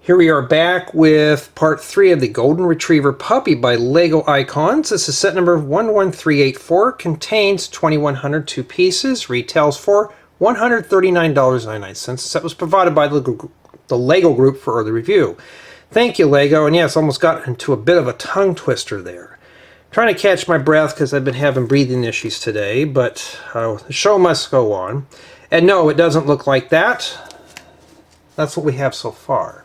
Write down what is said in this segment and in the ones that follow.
Here we are back with part 3 of the Golden Retriever Puppy by Lego Icons. This is set number 11384. Contains 2,102 pieces. Retails for $139.99. The set was provided by the Lego Group for early review. Thank you, Lego. And yes, almost got into a bit of a tongue twister there. Trying to catch my breath because I've been having breathing issues today, but the show must go on. And no, it doesn't look like that. That's what we have so far.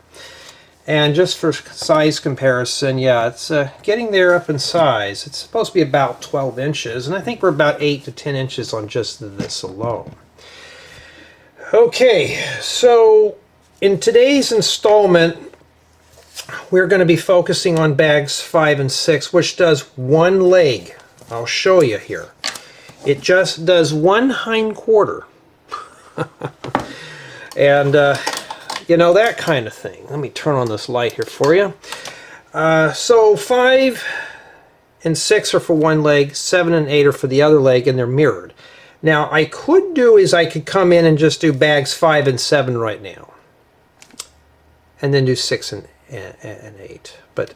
And just for size comparison, yeah, it's getting there up in size. It's supposed to be about 12 inches, and I think we're about 8 to 10 inches on just this alone. Okay, so in today's installment, we're going to be focusing on bags 5 and 6, which does one leg. I'll show you here. It just does one hind quarter. And you know, that kind of thing. Let me turn on this light here for you. So 5 and 6 are for one leg, 7 and 8 are for the other leg, and they're mirrored. Now, I could do is I could come in and just do bags 5 and 7 right now, and then do 6 and 8. But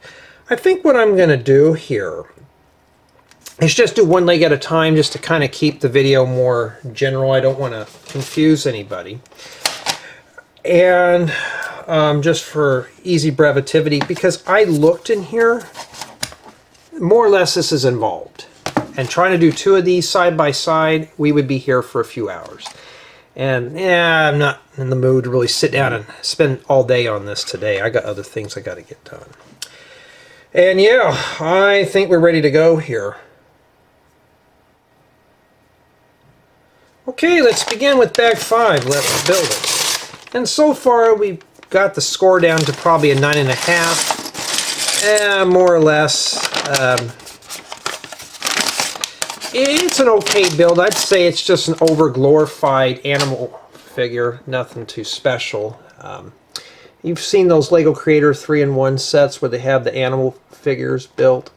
I think what I'm going to do here is just do one leg at a time, just to kind of keep the video more general. I don't want to confuse anybody. And just for easy brevitivity, because I looked in here, more or less this is involved. And trying to do 2 of these side by side, we would be here for a few hours. And yeah, I'm not in the mood to really sit down and spend all day on this today. I got other things I got to get done. And yeah, I think we're ready to go here. Okay, let's begin with bag 5. Let's build it. And so far, we've got the score down to probably a 9.5, more or less. It's an okay build. I'd say it's just an over-glorified animal figure, nothing too special. You've seen those Lego Creator 3-in-1 sets where they have the animal figures built.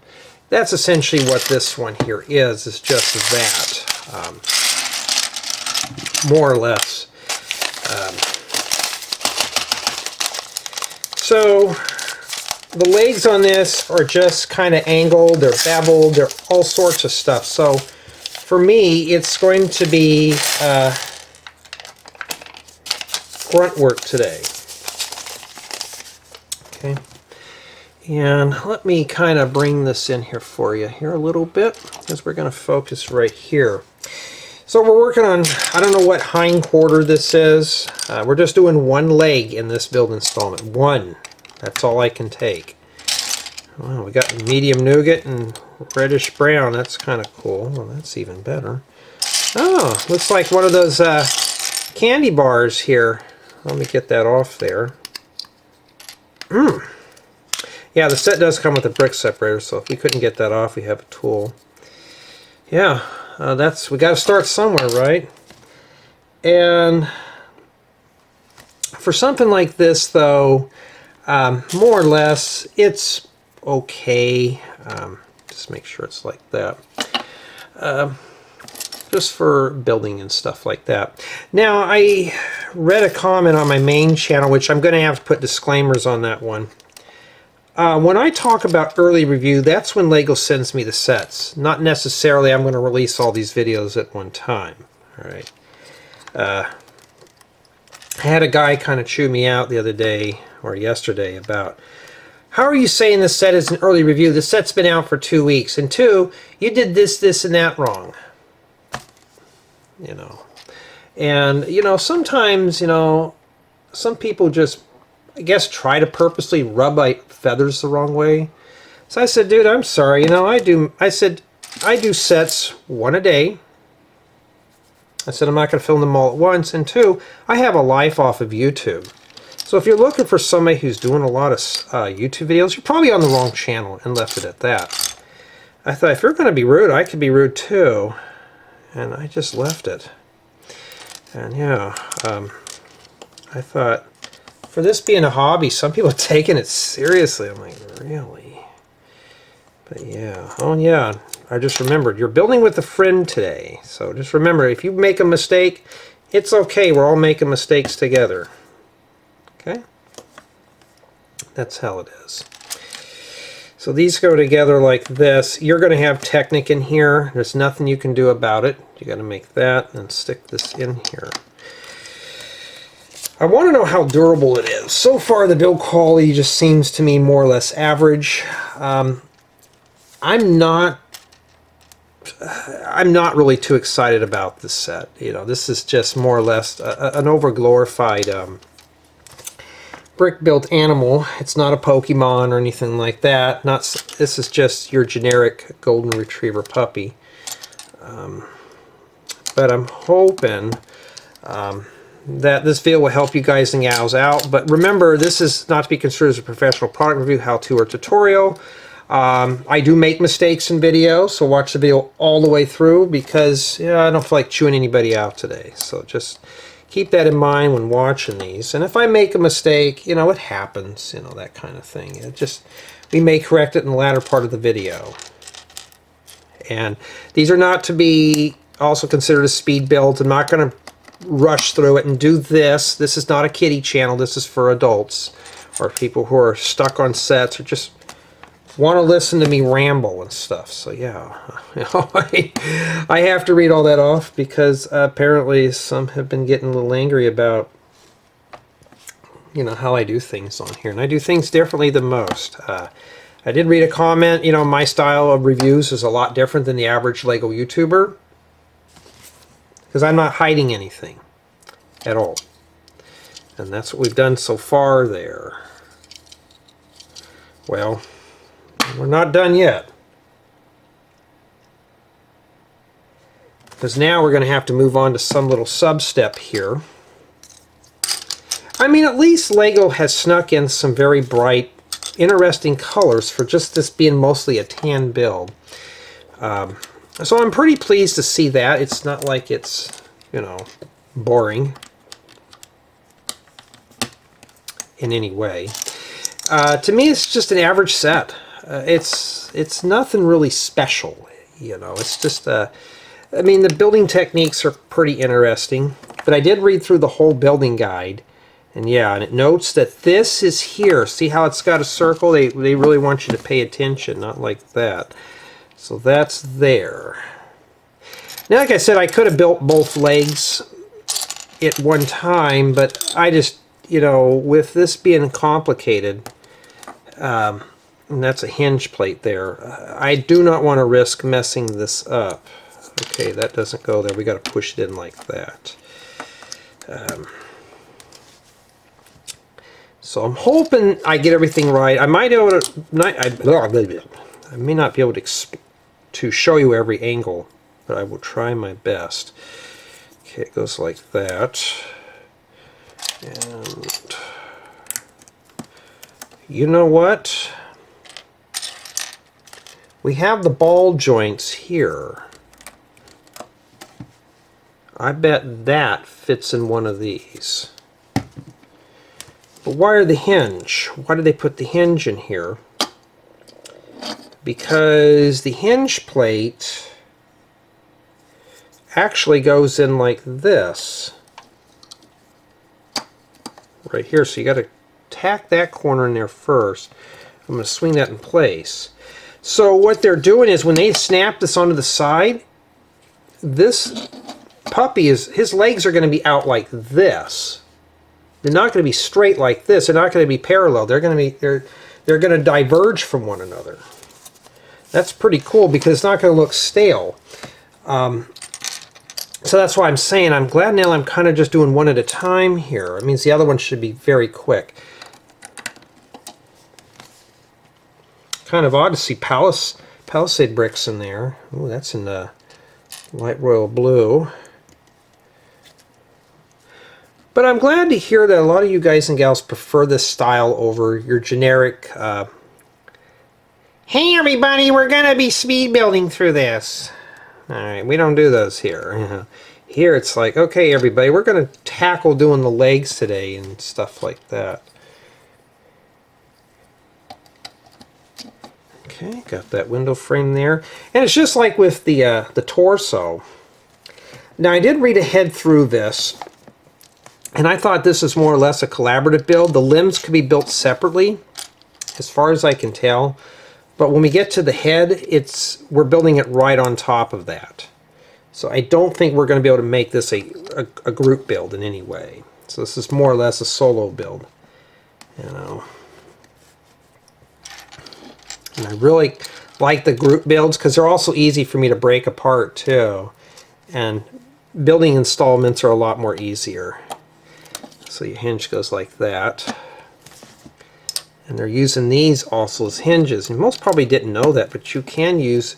That's essentially what this one here is. It's just that, more or less. So the legs on this are just kind of angled, they're beveled, they're all sorts of stuff. So for me, it's going to be grunt work today. Okay, and let me kind of bring this in here for you here a little bit, because we're going to focus right here. So we're working on, I don't know what hind quarter this is. We're just doing one leg in this build installment. One. That's all I can take. Well, we got medium nougat and reddish brown. That's kind of cool. Well, that's even better. Oh, looks like one of those candy bars here. Let me get that off there. Yeah, the set does come with a brick separator, so if we couldn't get that off, we have a tool. Yeah. We got to start somewhere, right? And for something like this, though, more or less, it's okay. Just make sure it's like that. Just for building and stuff like that. Now, I read a comment on my main channel, which I'm going to have to put disclaimers on that one. When I talk about early review, that's when Lego sends me the sets. Not necessarily I'm going to release all these videos at one time. All right. I had a guy kind of chew me out the other day, or yesterday, about, how are you saying this set is an early review? The set's been out for 2 weeks. And 2, you did this, this, and that wrong. You know. And, you know, sometimes, you know, some people just, I guess, try to purposely rub my feathers the wrong way. So I said, dude, I'm sorry. You know, I do sets 1 a day. I said, I'm not going to film them all at once. And 2, I have a life off of YouTube. So if you're looking for somebody who's doing a lot of YouTube videos, you're probably on the wrong channel, and left it at that. I thought, if you're going to be rude, I could be rude too. And I just left it. And yeah, I thought, for this being a hobby, some people are taking it seriously. I'm like, really? But yeah. Oh yeah, I just remembered. You're building with a friend today. So just remember, if you make a mistake, it's okay. We're all making mistakes together. Okay? That's how it is. So these go together like this. You're going to have Technic in here. There's nothing you can do about it. You got to make that and stick this in here. I want to know how durable it is. So far the build quality just seems to me more or less average. I'm not really too excited about this set. You know, this is just more or less an over-glorified brick-built animal. It's not a Pokemon or anything like that. This is just your generic golden retriever puppy. But I'm hoping that this video will help you guys and gals out. But remember, this is not to be construed as a professional product review, how-to, or tutorial. I do make mistakes in videos, so watch the video all the way through because I don't feel like chewing anybody out today. So just keep that in mind when watching these. And if I make a mistake, it happens, that kind of thing. We may correct it in the latter part of the video. And these are not to be also considered as speed builds. I'm not going to rush through it and do this. This is not a kiddie channel. This is for adults or people who are stuck on sets or just want to listen to me ramble and stuff. So yeah, I have to read all that off because apparently some have been getting a little angry about how I do things on here, and I do things differently than most. I did read a comment, my style of reviews is a lot different than the average Lego YouTuber because I'm not hiding anything at all, and that's what we've done so far there. Well, we're not done yet, because now we're going to have to move on to some little sub-step here. I mean, at least Lego has snuck in some very bright, interesting colors for just this being mostly a tan build. So I'm pretty pleased to see that. It's not like it's, boring in any way. To me, it's just an average set. It's nothing really special, It's just I mean, the building techniques are pretty interesting, but I did read through the whole building guide, and it notes that this is here. See how it's got a circle? They really want you to pay attention, not like that. So that's there. Now, like I said, I could have built both legs at one time, but I just, with this being complicated, and that's a hinge plate there. I do not want to risk messing this up. Okay, that doesn't go there. We got to push it in like that. So I'm hoping I get everything right. I might be able to. I may not be able to show you every angle, but I will try my best. Okay, it goes like that, and you know what? We have the ball joints here. I bet that fits in one of these. But why are the hinge? Why did they put the hinge in here? Because the hinge plate actually goes in like this. Right here. So you got to tack that corner in there first. I'm going to swing that in place. So what they're doing is when they snap this onto the side, this puppy his legs are going to be out like this. They're not going to be straight like this. They're not going to be parallel. They're going to diverge from one another. That's pretty cool because it's not going to look stale. So that's why I'm saying I'm glad now I'm kind of just doing one at a time here. It means the other one should be very quick. Kind of odd to see Palisade bricks in there. Oh, that's in the light royal blue. But I'm glad to hear that a lot of you guys and gals prefer this style over your generic, hey everybody, we're going to be speed building through this. Alright, we don't do those here. Here it's like, okay everybody, we're going to tackle doing the legs today and stuff like that. Okay, got that window frame there. And it's just like with the torso. Now I did read ahead through this, and I thought this is more or less a collaborative build. The limbs could be built separately. as far as I can tell. But when we get to the head, we're building it right on top of that. So I don't think we're going to be able to make this a group build in any way. So this is more or less a solo build. You know. And I really like the group builds because they're also easy for me to break apart too. And building installments are a lot more easier. So your hinge goes like that. And they're using these also as hinges. And most probably didn't know that, but you can use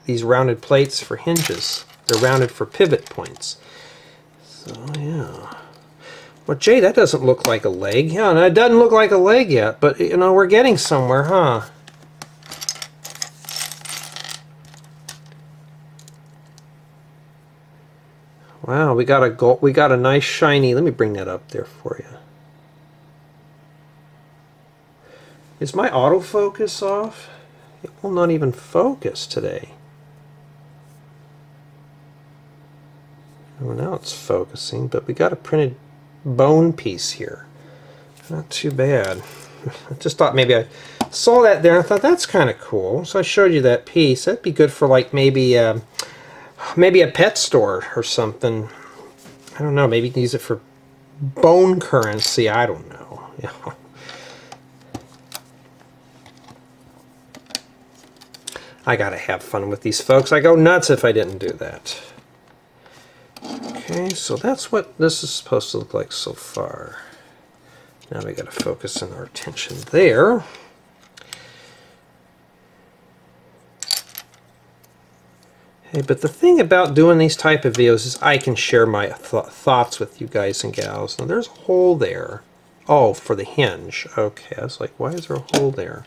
these rounded plates for hinges. They're rounded for pivot points. So yeah. Well, Jay, that doesn't look like a leg. Yeah, no, it doesn't look like a leg yet, but you know, we're getting somewhere, huh? Wow, we got a nice shiny. Let me bring that up there for you. Is my autofocus off? It will not even focus today. Well, now it's focusing, but we got a printed bone piece here. Not too bad. I just thought maybe I saw that there and I thought that's kind of cool. So I showed you that piece. That'd be good for like maybe a pet store or something. I don't know. Maybe you can use it for bone currency. I don't know. Yeah. I gotta have fun with these folks. I go nuts if I didn't do that. Okay, so that's what this is supposed to look like so far. Now we gotta focus in our attention there. Hey, but the thing about doing these type of videos is I can share my thoughts with you guys and gals. Now there's a hole there. Oh, for the hinge. Okay, I was like, why is there a hole there?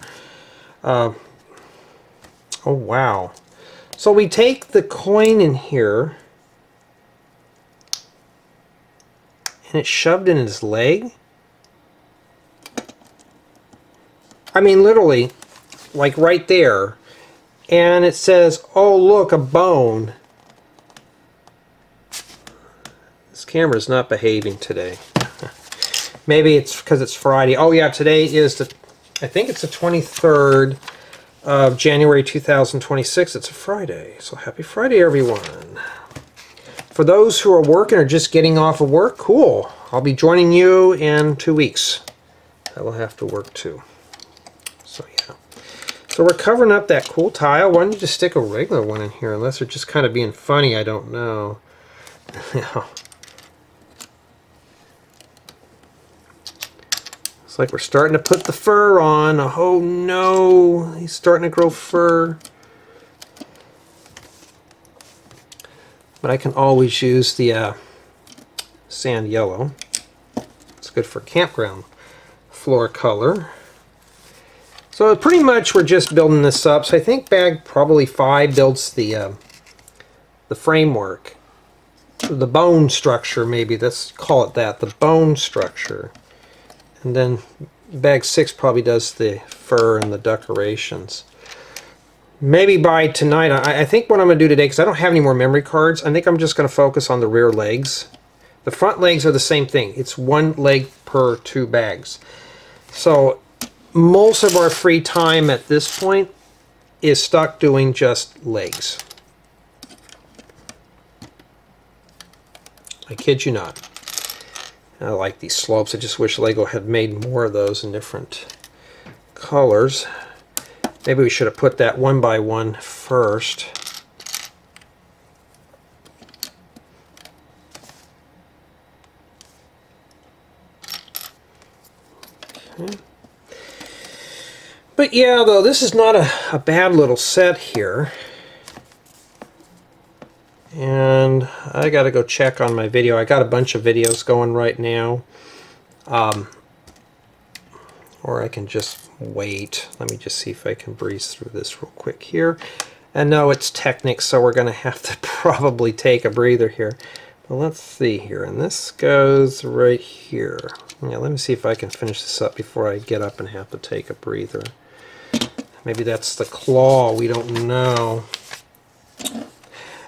Oh, wow. So we take the coin in here, and it's shoved in his leg? I mean, literally, like right there. And it says, oh, look, a bone. This camera's not behaving today. Maybe it's because it's Friday. Oh, yeah, today is I think it's the 23rd. Of January 2026. It's a Friday, so happy Friday, everyone. For those who are working or just getting off of work, cool. I'll be joining you in 2 weeks. I will have to work too. So yeah. So we're covering up that cool tile. Why don't you just stick a regular one in here, unless they're just kind of being funny, I don't know. It's like we're starting to put the fur on. Oh no, he's starting to grow fur. But I can always use the sand yellow. It's good for campground floor color. So pretty much we're just building this up. So I think bag probably 5 builds the framework. The bone structure, maybe. Let's call it that. The bone structure. And then bag 6 probably does the fur and the decorations. Maybe by tonight, I think what I'm going to do today, because I don't have any more memory cards, I think I'm just going to focus on the rear legs. The front legs are the same thing. It's 1 leg per 2 bags. So most of our free time at this point is stuck doing just legs. I kid you not. I like these slopes. I just wish Lego had made more of those in different colors. Maybe we should have put that 1 by 1 first. Okay. But yeah, though, this is not a bad little set here. And I gotta go check on my video. I got a bunch of videos going right now. Or I can just wait. Let me just see if I can breeze through this real quick here. And no, it's Technic, so we're gonna have to probably take a breather here. But let's see here, and this goes right here. Yeah, let me see if I can finish this up before I get up and have to take a breather. Maybe that's the claw, we don't know.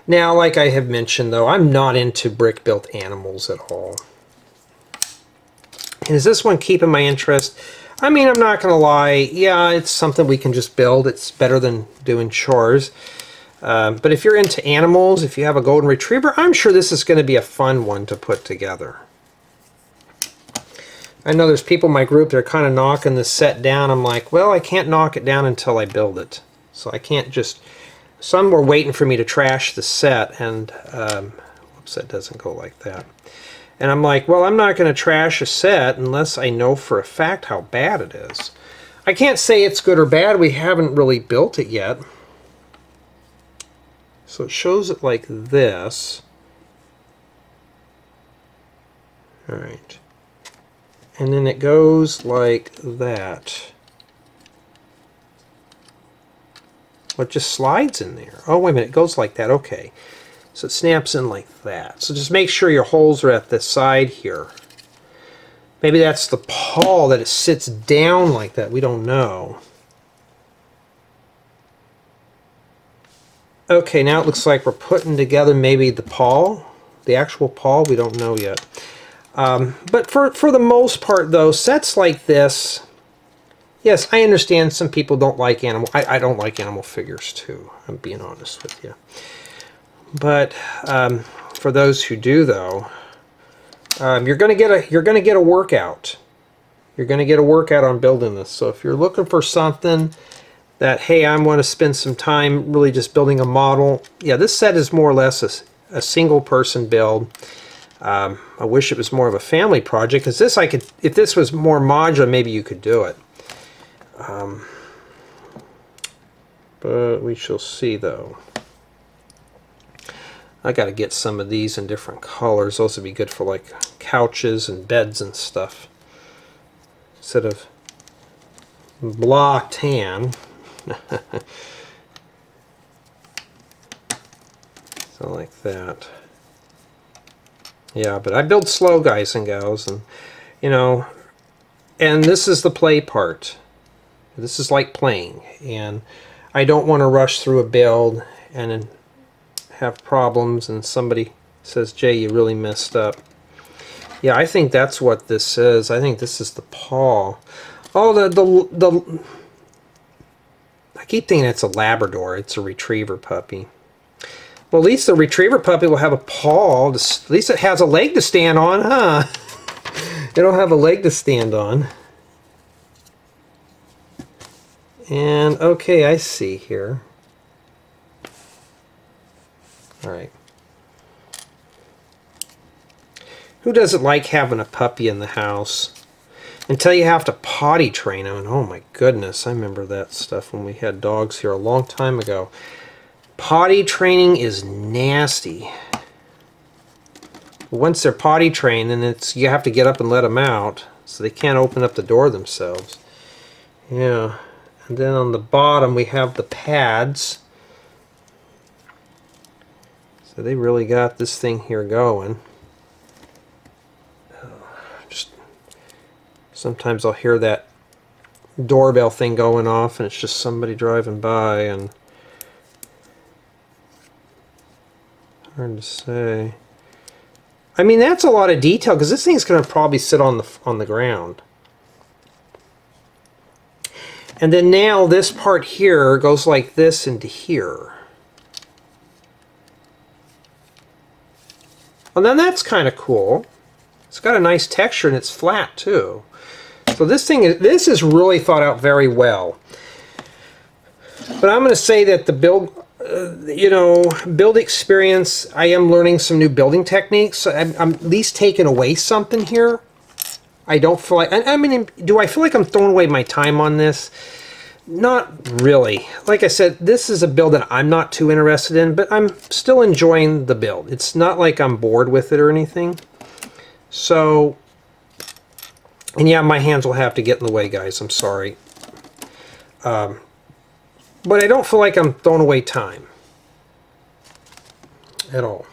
Now, like I have mentioned, though, I'm not into brick-built animals at all. And is this one keeping my interest? I mean, I'm not going to lie. Yeah, it's something we can just build. It's better than doing chores. But if you're into animals, if you have a golden retriever, I'm sure this is going to be a fun one to put together. I know there's people in my group that are kind of knocking this set down. I'm like, well, I can't knock it down until I build it. So I can't just... Some were waiting for me to trash the set, and... whoops, that doesn't go like that. And I'm like, well, I'm not going to trash a set unless I know for a fact how bad it is. I can't say it's good or bad. We haven't really built it yet. So it shows it like this. All right. And then it goes like that. Well, it just slides in there. Oh, wait a minute. It goes like that. Okay. So it snaps in like that. So just make sure your holes are at the side here. Maybe that's the pawl that it sits down like that. We don't know. Okay, now it looks like we're putting together maybe the pawl. The actual pawl, we don't know yet. But for the most part, though, sets like this, yes, I understand some people don't like animal. I don't like animal figures, too. I'm being honest with you. But for those who do, though, you're going to get a workout. You're going to get a workout on building this. So if you're looking for something that, hey, I want to spend some time really just building a model, yeah, this set is more or less a single person build. I wish it was more of a family project, because this I could, if this was more modular, maybe you could do it. But we shall see, though. I got to get some of these in different colors. Those would be good for like couches and beds and stuff. Instead of blah tan. So like that. Yeah, but I build slow, guys and gals, and you know, and this is the play part. This is like playing, and I don't want to rush through a build and then have problems and somebody says, Jay, you really messed up. Yeah, I think that's what this is. I think this is the paw. Oh, the I keep thinking it's a Labrador. It's a retriever puppy. Well, at least the retriever puppy will have a paw. At least it has a leg to stand on, huh? It'll have a leg to stand on. And, okay, I see here. All right. Who doesn't like having a puppy in the house? Until you have to potty train them. And oh my goodness, I remember that stuff when we had dogs here a long time ago. Potty training is nasty. Once they're potty trained, then you have to get up and let them out, so they can't open up the door themselves. Yeah. And then on the bottom we have the pads. So they really got this thing here going. Just sometimes I'll hear that doorbell thing going off, and it's just somebody driving by, and hard to say. I mean, that's a lot of detail, because this thing's going to probably sit on the ground. And then now this part here goes like this into here. Well, then that's kind of cool. It's got a nice texture, and it's flat too. So this is really thought out very well. But I'm going to say that the build, build experience, I am learning some new building techniques. So I'm at least taking away something here. I don't feel like, I mean, do I feel like I'm throwing away my time on this? Not really. Like I said, this is a build that I'm not too interested in, but I'm still enjoying the build. It's not like I'm bored with it or anything. So, and yeah, my hands will have to get in the way, guys. I'm sorry. But I don't feel like I'm throwing away time at all.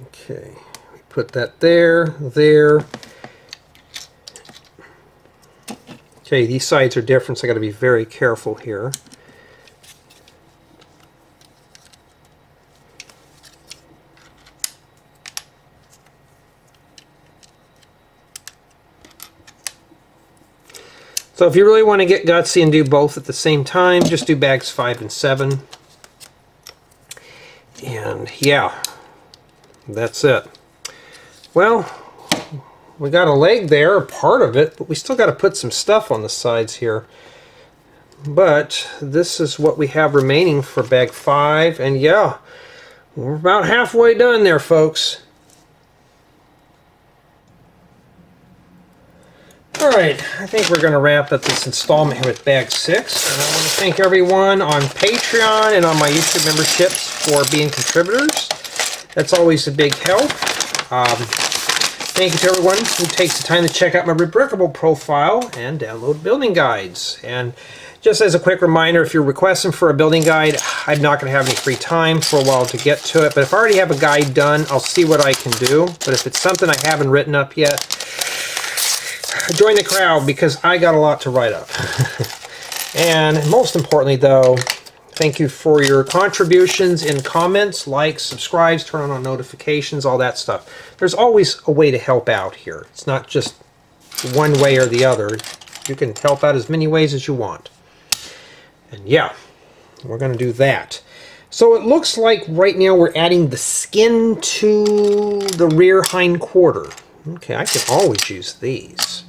Okay, we put that there. Okay, these sides are different, so I got to be very careful here. So if you really want to get gutsy and do both at the same time, just do bags 5 and 7. And yeah, that's it. Well, we got a leg there, a part of it, but we still got to put some stuff on the sides here. But this is what we have remaining for bag 5, and yeah, we're about halfway done there, folks. Alright, I think we're going to wrap up this installment here with bag 6. And I want to thank everyone on Patreon and on my YouTube memberships for being contributors. That's always a big help. Thank you to everyone who takes the time to check out my Rebrickable profile and download building guides. And just as a quick reminder, if you're requesting for a building guide, I'm not going to have any free time for a while to get to it. But if I already have a guide done, I'll see what I can do. But if it's something I haven't written up yet, join the crowd, because I got a lot to write up. And most importantly, though, thank you for your contributions in comments, likes, subscribes, turn on notifications, all that stuff. There's always a way to help out here. It's not just one way or the other. You can help out as many ways as you want. And yeah, we're going to do that. So it looks like right now we're adding the skin to the rear hind quarter. Okay, I can always use these.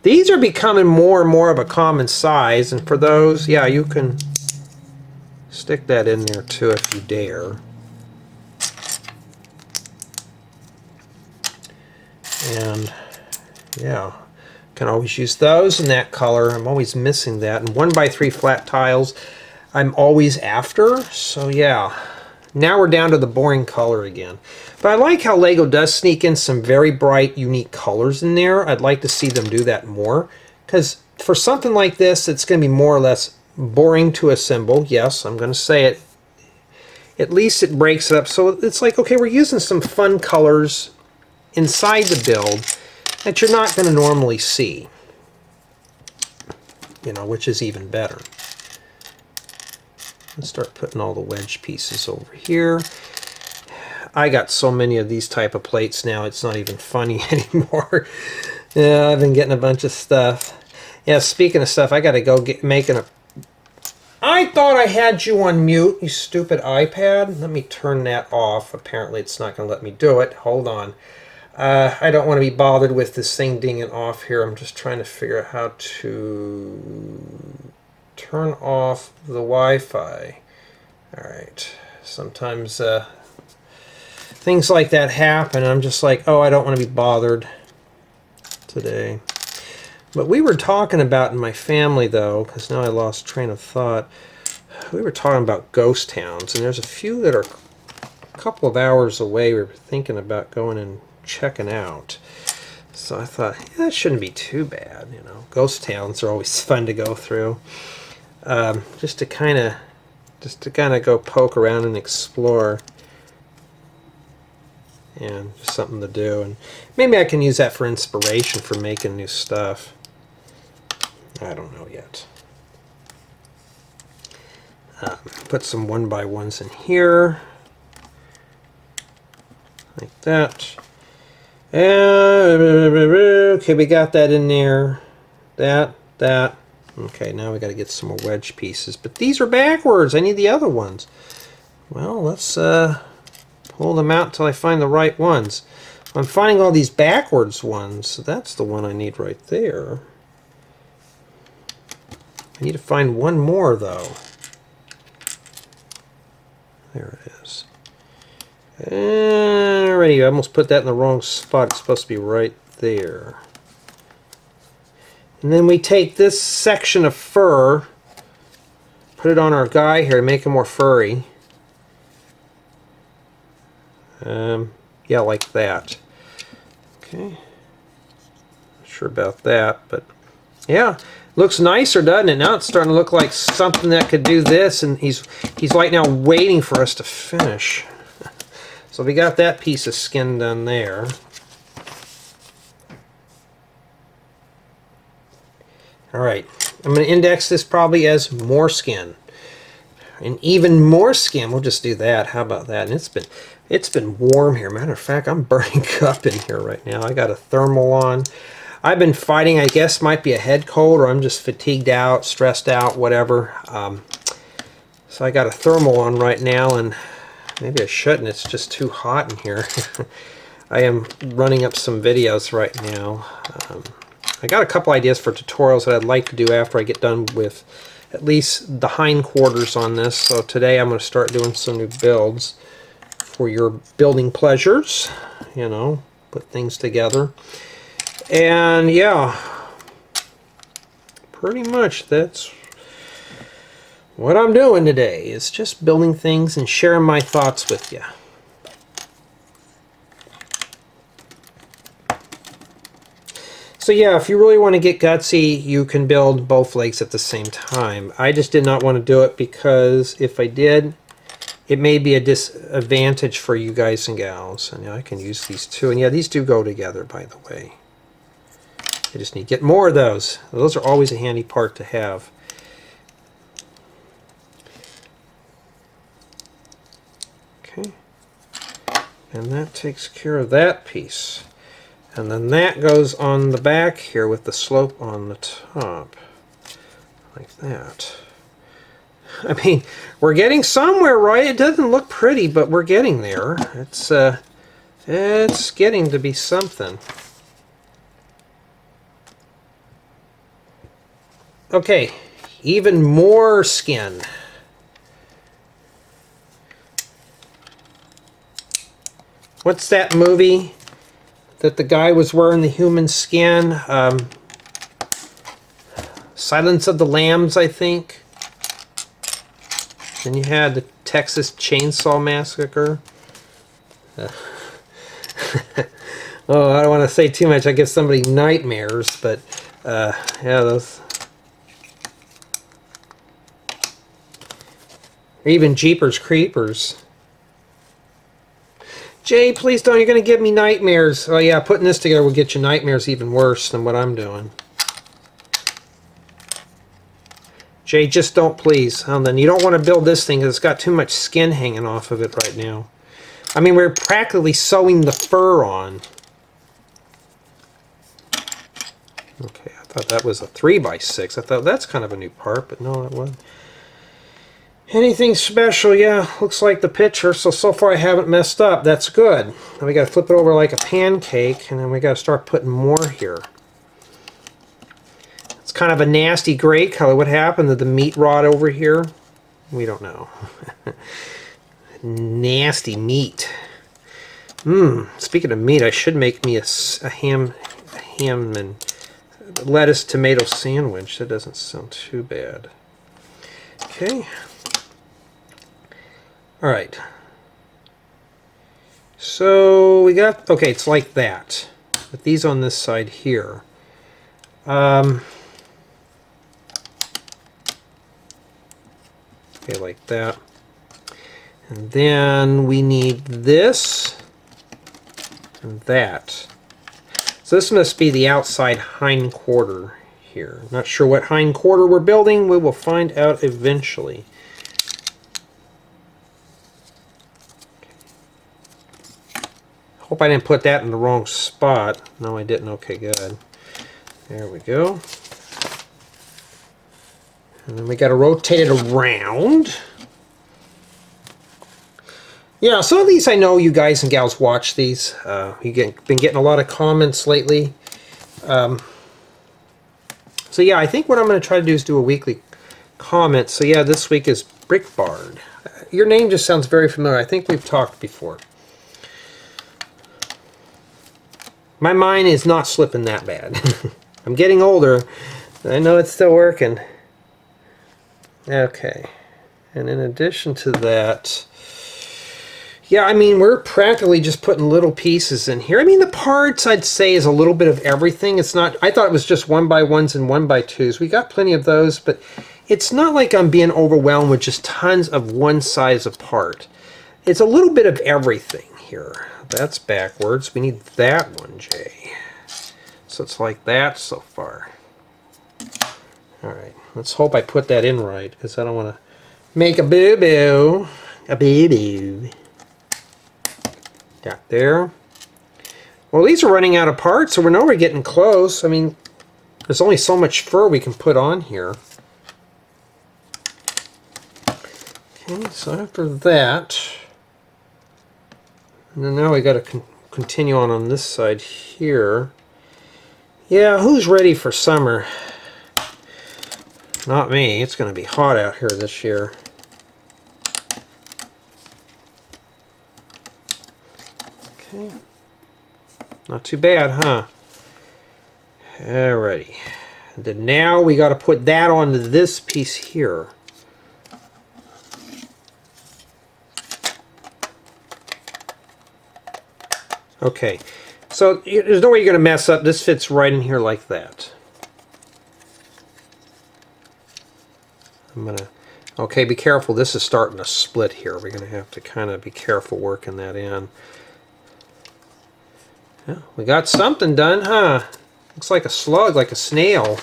These are becoming more and more of a common size, and for those, yeah, you can stick that in there too if you dare. And yeah, can always use those in that color. I'm always missing that. And 1x3 flat tiles I'm always after, so yeah. Now we're down to the boring color again. But I like how LEGO does sneak in some very bright, unique colors in there. I'd like to see them do that more, because for something like this, it's going to be more or less boring to assemble. Yes, I'm going to say it. At least it breaks it up. So it's like, okay, we're using some fun colors inside the build that you're not going to normally see. You know, which is even better. Let's start putting all the wedge pieces over here. I got so many of these type of plates now, it's not even funny anymore. Yeah, I've been getting a bunch of stuff. Yeah, speaking of stuff, I got to go get making a... I thought I had you on mute, you stupid iPad. Let me turn that off. Apparently it's not going to let me do it. Hold on. I don't want to be bothered with this thing dinging off here. I'm just trying to figure out how to turn off the Wi-Fi. Alright. Sometimes things like that happen, and I'm just like, oh, I don't want to be bothered today. But we were talking about in my family, though, because now I lost train of thought, we were talking about ghost towns, and there's a few that are a couple of hours away we were thinking about going and checking out. So I thought, yeah, that shouldn't be too bad, you know. Ghost towns are always fun to go through. Just to kind of go poke around and explore. And just something to do, and maybe I can use that for inspiration for making new stuff. I don't know yet. Put some 1x1s in here, like that. Okay, we got that in there. That. Okay, now we got to get some more wedge pieces, but these are backwards. I need the other ones. Well, let's pull them out until I find the right ones. I'm finding all these backwards ones, so that's the one I need right there. I need to find one more, though. There it is. Alrighty, I almost put that in the wrong spot. It's supposed to be right there. And then we take this section of fur, put it on our guy here to make him more furry. Yeah, like that. Okay. Not sure about that, but yeah, looks nicer, doesn't it? Now it's starting to look like something that could do this, and he's like now waiting for us to finish. So we got that piece of skin done there. All right, I'm going to index this probably as more skin. And even more skin, we'll just do that. How about that? And it's been warm here. Matter of fact, I'm burning up in here right now. I got a thermal on. I've been fighting, I guess might be a head cold, or I'm just fatigued out, stressed out, whatever. So I got a thermal on right now, and maybe I shouldn't, it's just too hot in here. I am running up some videos right now. I got a couple ideas for tutorials that I'd like to do after I get done with at least the hindquarters on this. So today I'm going to start doing some new builds for your building pleasures, you know, put things together. And yeah, pretty much that's what I'm doing today, is just building things and sharing my thoughts with you. So yeah, if you really want to get gutsy, you can build both legs at the same time. I just did not want to do it because if I did, it may be a disadvantage for you guys and gals. And yeah, I can use these two. And yeah, these do go together, by the way. I just need to get more of those. Those are always a handy part to have. Okay. And that takes care of that piece. And then that goes on the back here with the slope on the top. Like that. I mean, we're getting somewhere, right? It doesn't look pretty, but we're getting there. It's getting to be something. Okay, even more skin. What's that movie that the guy was wearing the human skin? Silence of the Lambs, I think. Then you had the Texas Chainsaw Massacre. Oh, I don't want to say too much. I give somebody nightmares, but yeah, those. Or even Jeepers Creepers. Jay, please don't. You're going to give me nightmares. Oh yeah, putting this together will get you nightmares even worse than what I'm doing. Jay, just don't, please. Then you don't want to build this thing because it's got too much skin hanging off of it right now. I mean, we're practically sewing the fur on. Okay, I thought that was a 3x6. I thought that's kind of a new part, but no, it wasn't. Anything special? Yeah, looks like the picture. So far I haven't messed up. That's good. Now we got to flip it over like a pancake, and then we got to start putting more here. It's kind of a nasty gray color. What happened to the meat rot over here? We don't know. Nasty meat. Speaking of meat, I should make me a ham and lettuce tomato sandwich. That doesn't sound too bad. Okay. All right. So we got, okay, it's like that. With these on this side here. Okay, like that. And then we need this and that. So this must be the outside hind quarter here. Not sure what hind quarter we're building. We will find out eventually. Hope I didn't put that in the wrong spot. No, I didn't. Okay, good. There we go. And then we got to rotate it around. Yeah, some of these I know you guys and gals watch these. You've been getting a lot of comments lately. So yeah, I think what I'm going to try to do is do a weekly comment. So yeah, this week is Brick Bard. Your name just sounds very familiar. I think we've talked before. My mind is not slipping that bad. I'm getting older. I know it's still working. Okay. And in addition to that, yeah, I mean, we're practically just putting little pieces in here. I mean, the parts, I'd say, is a little bit of everything. It's not, I thought it was just 1x1s and 1x2s. We got plenty of those, but it's not like I'm being overwhelmed with just tons of one size apart. It's a little bit of everything here. That's backwards. We need that one, Jay. So it's like that so far. All right. Let's hope I put that in right, because I don't want to make a boo-boo. A boo-boo. Got there. Well, these are running out of parts, so we know we're getting close. I mean, there's only so much fur we can put on here. Okay, so after that, and then now we got to continue on this side here. Yeah, who's ready for summer? Not me. It's going to be hot out here this year. Okay. Not too bad, huh? Alrighty. And then now we got to put that onto this piece here. Okay. So there's no way you're going to mess up. This fits right in here like that. I'm going to... Okay, be careful. This is starting to split here. We're going to have to kind of be careful working that in. Yeah, we got something done, huh? Looks like a slug, like a snail.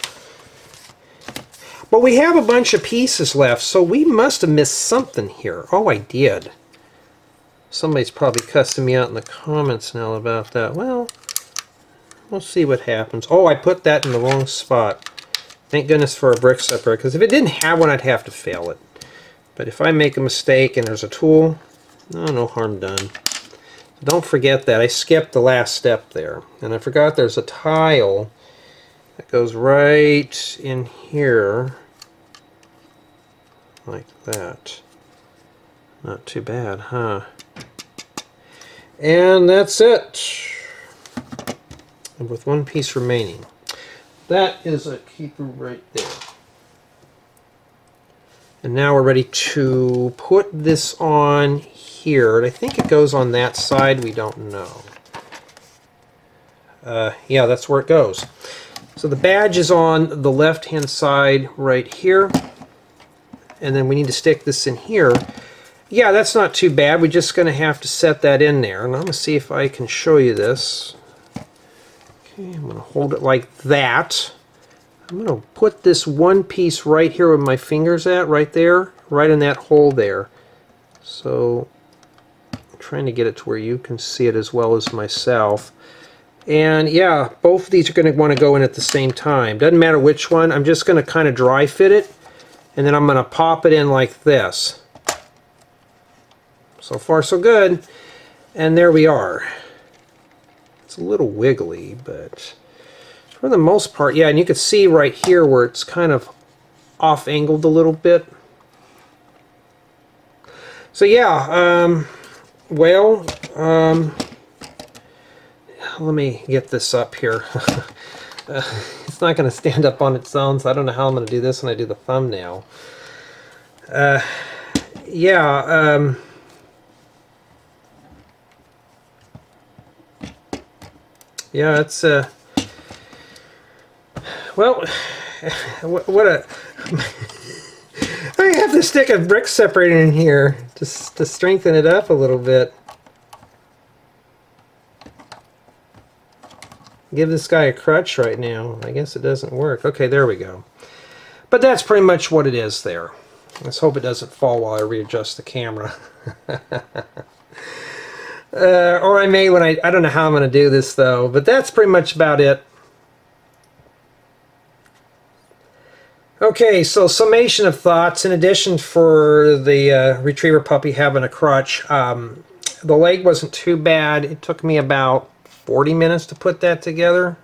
But we have a bunch of pieces left, so we must have missed something here. Oh, I did. Somebody's probably cussing me out in the comments now about that. Well, we'll see what happens. Oh, I put that in the wrong spot. Thank goodness for a brick separator, because if it didn't have one, I'd have to fail it. But if I make a mistake and there's a tool, no harm done. Don't forget that. I skipped the last step there. And I forgot there's a tile that goes right in here. Like that. Not too bad, huh? And that's it. And with one piece remaining. That is a keeper right there. And now we're ready to put this on here. I think it goes on that side. We don't know. Yeah, that's where it goes. So the badge is on the left-hand side right here. And then we need to stick this in here. Yeah, that's not too bad. We're just going to have to set that in there. And I'm going to see if I can show you this. Okay, I'm going to hold it like that. I'm going to put this one piece right here where my finger's at, right there, right in that hole there. So I'm trying to get it to where you can see it as well as myself. And yeah, both of these are going to want to go in at the same time. Doesn't matter which one. I'm just going to kind of dry fit it, and then I'm going to pop it in like this. So far so good. And there we are. It's a little wiggly, but for the most part, yeah, and you can see right here where it's kind of off-angled a little bit. So yeah, let me get this up here. It's not going to stand up on its own, so I don't know how I'm going to do this when I do the thumbnail. Yeah, yeah, it's well, what a I have to stick a brick separator in here just to strengthen it up a little bit. Give this guy a crutch right now. I guess it doesn't work. Okay, there we go. But that's pretty much what it is there. Let's hope it doesn't fall while I readjust the camera. Or I may when I don't know how I'm going to do this though, but that's pretty much about it. Okay, so summation of thoughts. In addition for the retriever puppy having a crutch, the leg wasn't too bad. It took me about 40 minutes to put that together,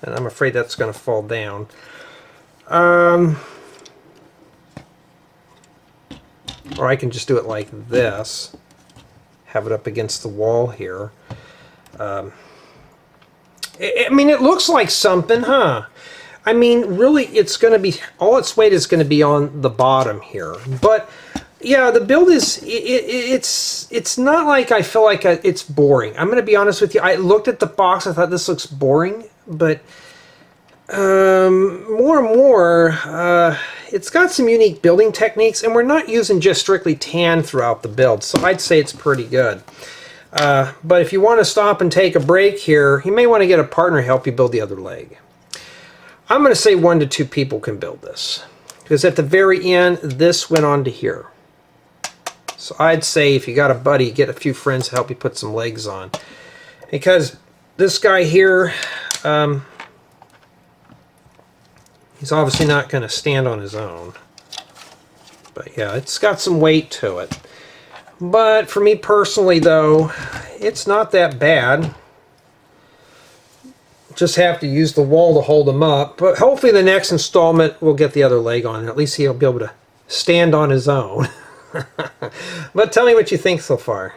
and I'm afraid that's going to fall down. Or I can just do it like this. Have it up against the wall here. I mean, it looks like something, huh? I mean, really, it's going to be, all its weight is going to be on the bottom here. But, yeah, the build is, it's not like I feel like it's boring. I'm going to be honest with you. I looked at the box, I thought this looks boring. But more and more, it's got some unique building techniques, and we're not using just strictly tan throughout the build, so I'd say it's pretty good. But if you want to stop and take a break here, you may want to get a partner to help you build the other leg. I'm going to say 1 to 2 people can build this, because at the very end, this went on to here. So I'd say if you got a buddy, get a few friends to help you put some legs on. Because this guy here, he's obviously not going to stand on his own. But yeah, it's got some weight to it. But for me personally, though, it's not that bad. Just have to use the wall to hold him up. But hopefully the next installment will get the other leg on. At least he'll be able to stand on his own. But tell me what you think so far.